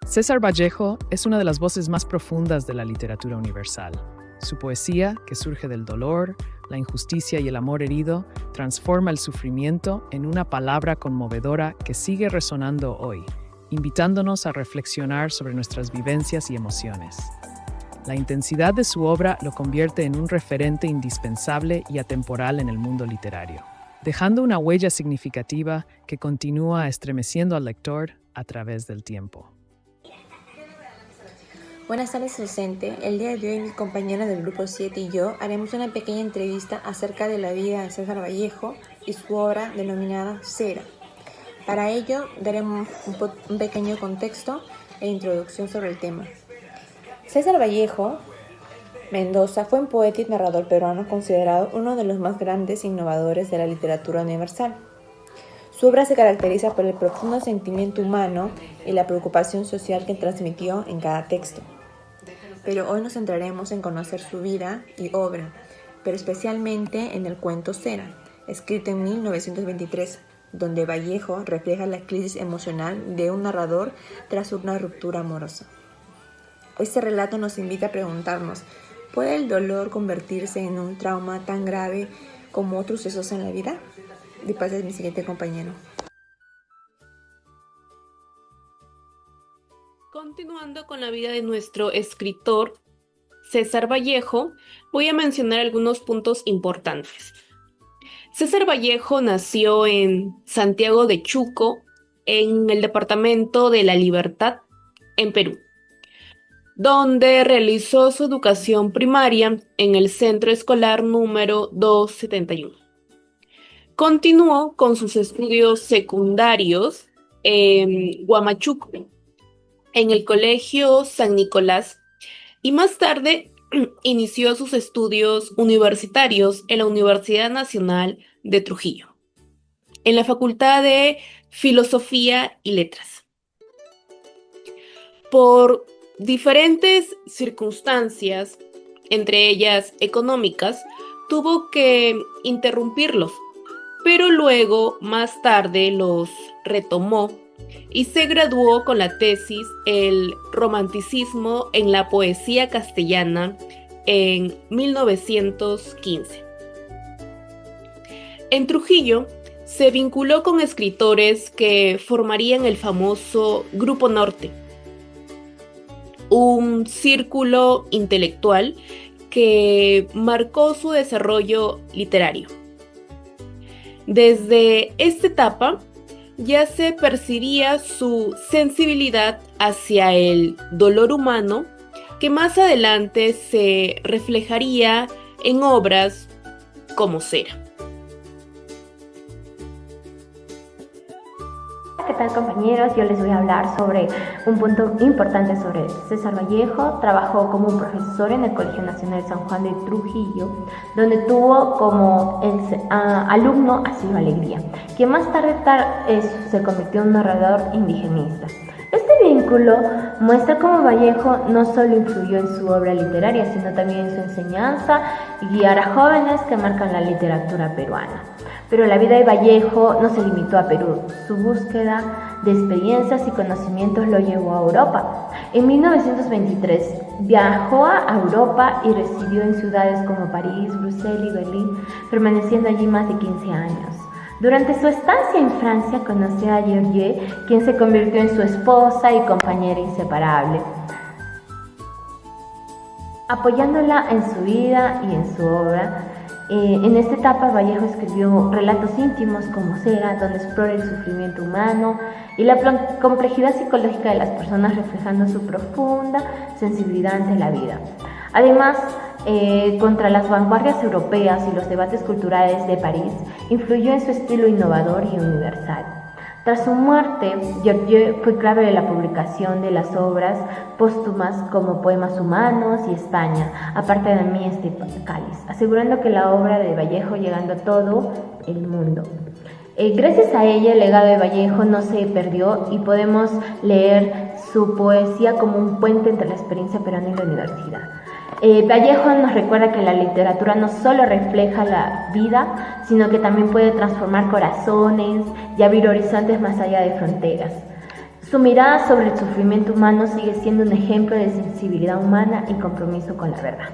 César Vallejo es una de las voces más profundas de la literatura universal. Su poesía, que surge del dolor, la injusticia y el amor herido, transforma el sufrimiento en una palabra conmovedora que sigue resonando hoy, invitándonos a reflexionar sobre nuestras vivencias y emociones. La intensidad de su obra lo convierte en un referente indispensable y atemporal en el mundo literario, dejando una huella significativa que continúa estremeciendo al lector a través del tiempo. Buenas tardes, docente. El día de hoy mi compañera del grupo 7 y yo haremos una pequeña entrevista acerca de la vida de César Vallejo y su obra denominada Cera. Para ello daremos un pequeño contexto e introducción sobre el tema. César Vallejo Mendoza fue un poeta y narrador peruano considerado uno de los más grandes innovadores de la literatura universal. Su obra se caracteriza por el profundo sentimiento humano y la preocupación social que transmitió en cada texto. Pero hoy nos centraremos en conocer su vida y obra, pero especialmente en el cuento Cera, escrito en 1923, donde Vallejo refleja la crisis emocional de un narrador tras una ruptura amorosa. Este relato nos invita a preguntarnos, ¿puede el dolor convertirse en un trauma tan grave como otros sucesos en la vida? De paso es mi siguiente compañero. Continuando con la vida de nuestro escritor César Vallejo, voy a mencionar algunos puntos importantes. César Vallejo nació en Santiago de Chuco, en el departamento de La Libertad, en Perú, donde realizó su educación primaria en el centro escolar número 271. Continuó con sus estudios secundarios en Huamachuco, en el Colegio San Nicolás, y más tarde inició sus estudios universitarios en la Universidad Nacional de Trujillo, en la Facultad de Filosofía y Letras. Por diferentes circunstancias, entre ellas económicas, tuvo que interrumpirlos, pero luego, más tarde, los retomó y se graduó con la tesis El romanticismo en la poesía castellana en 1915. En Trujillo se vinculó con escritores que formarían el famoso Grupo Norte, un círculo intelectual que marcó su desarrollo literario. Desde esta etapa ya se percibía su sensibilidad hacia el dolor humano, que más adelante se reflejaría en obras como Cera. ¿Qué tal, compañeros? Yo les voy a hablar sobre un punto importante sobre César Vallejo. Trabajó como un profesor en el Colegio Nacional San Juan de Trujillo, donde tuvo como alumno a Silva Alegría, que más tarde se convirtió en un narrador indigenista. Este vínculo muestra cómo Vallejo no solo influyó en su obra literaria, sino también en su enseñanza y guiar a jóvenes que marcan la literatura peruana. Pero la vida de Vallejo no se limitó a Perú. Su búsqueda de experiencias y conocimientos lo llevó a Europa. En 1923 viajó a Europa y residió en ciudades como París, Bruselas y Berlín, permaneciendo allí más de 15 años. Durante su estancia en Francia conoció a Georgie, quien se convirtió en su esposa y compañera inseparable, apoyándola en su vida y en su obra. En esta etapa Vallejo escribió relatos íntimos como Cera, donde explora el sufrimiento humano y la complejidad psicológica de las personas, reflejando su profunda sensibilidad ante la vida. Además, contra las vanguardias europeas y los debates culturales de París, influyó en su estilo innovador y universal. Tras su muerte, Georgie fue clave de la publicación de las obras póstumas como Poemas Humanos y España, aparte de mí este cáliz, asegurando que la obra de Vallejo llegando a todo el mundo. Gracias a ella, el legado de Vallejo no se perdió y podemos leer su poesía como un puente entre la experiencia peruana y la universidad. Vallejo nos recuerda que la literatura no solo refleja la vida, sino que también puede transformar corazones y abrir horizontes más allá de fronteras. Su mirada sobre el sufrimiento humano sigue siendo un ejemplo de sensibilidad humana y compromiso con la verdad.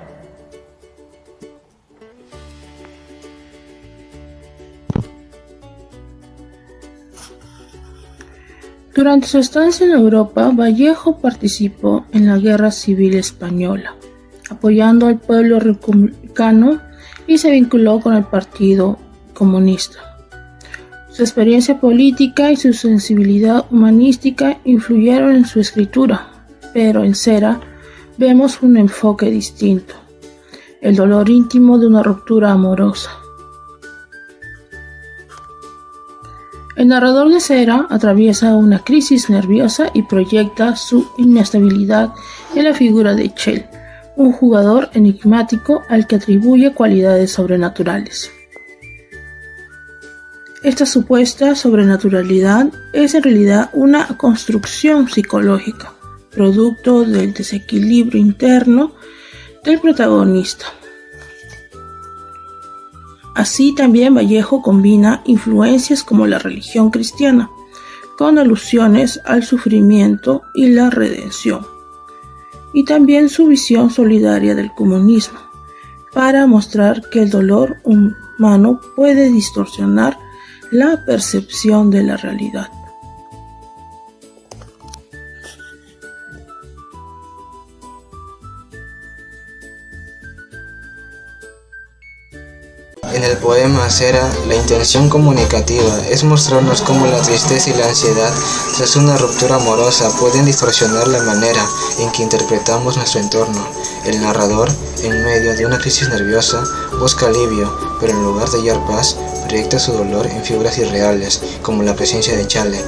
Durante su estancia en Europa, Vallejo participó en la Guerra Civil Española, apoyando al pueblo republicano y se vinculó con el Partido Comunista. Su experiencia política y su sensibilidad humanística influyeron en su escritura, pero en Cera vemos un enfoque distinto, el dolor íntimo de una ruptura amorosa. El narrador de Cera atraviesa una crisis nerviosa y proyecta su inestabilidad en la figura de Chell, un jugador enigmático al que atribuye cualidades sobrenaturales. Esta supuesta sobrenaturalidad es en realidad una construcción psicológica, producto del desequilibrio interno del protagonista. Así también Vallejo combina influencias como la religión cristiana, con alusiones al sufrimiento y la redención, y también su visión solidaria del comunismo, para mostrar que el dolor humano puede distorsionar la percepción de la realidad. En el poema Cera, la intención comunicativa es mostrarnos cómo la tristeza y la ansiedad tras una ruptura amorosa pueden distorsionar la manera en que interpretamos nuestro entorno. El narrador, en medio de una crisis nerviosa, busca alivio, pero en lugar de hallar paz, proyecta su dolor en figuras irreales, como la presencia de Chale.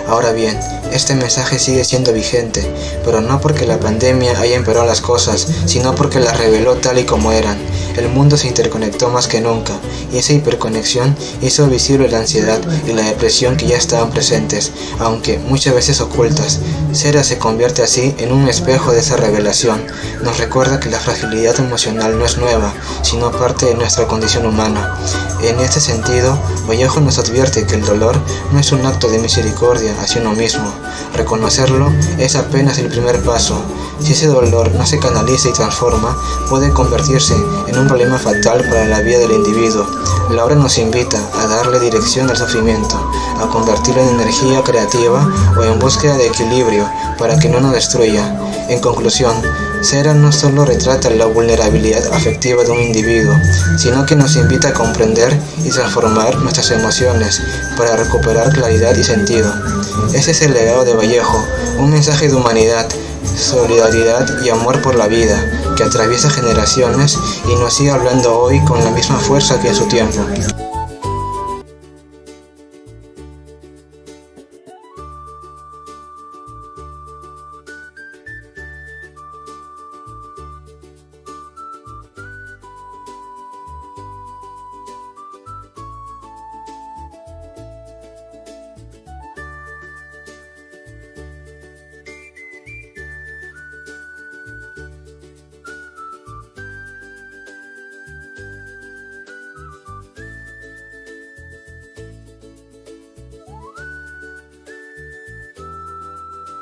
Ahora bien, este mensaje sigue siendo vigente, pero no porque la pandemia haya empeorado las cosas, sino porque las reveló tal y como eran. El mundo se interconectó más que nunca, y esa hiperconexión hizo visible la ansiedad y la depresión que ya estaban presentes, aunque muchas veces ocultas. Cera se convierte así en un espejo de esa revelación. Nos recuerda que la fragilidad emocional no es nueva, sino parte de nuestra condición humana. En este sentido, Vallejo nos advierte que el dolor no es un acto de misericordia hacia uno mismo. Reconocerlo es apenas el primer paso. Si ese dolor no se canaliza y transforma, puede convertirse en un problema fatal para la vida del individuo. La obra nos invita a darle dirección al sufrimiento, a convertirlo en energía creativa o en búsqueda de equilibrio para que no nos destruya. En conclusión, Cera no solo retrata la vulnerabilidad afectiva de un individuo, sino que nos invita a comprender y transformar nuestras emociones para recuperar claridad y sentido. Ese es el legado de Vallejo, un mensaje de humanidad, solidaridad y amor por la vida, que atraviesa generaciones y nos sigue hablando hoy con la misma fuerza que en su tiempo.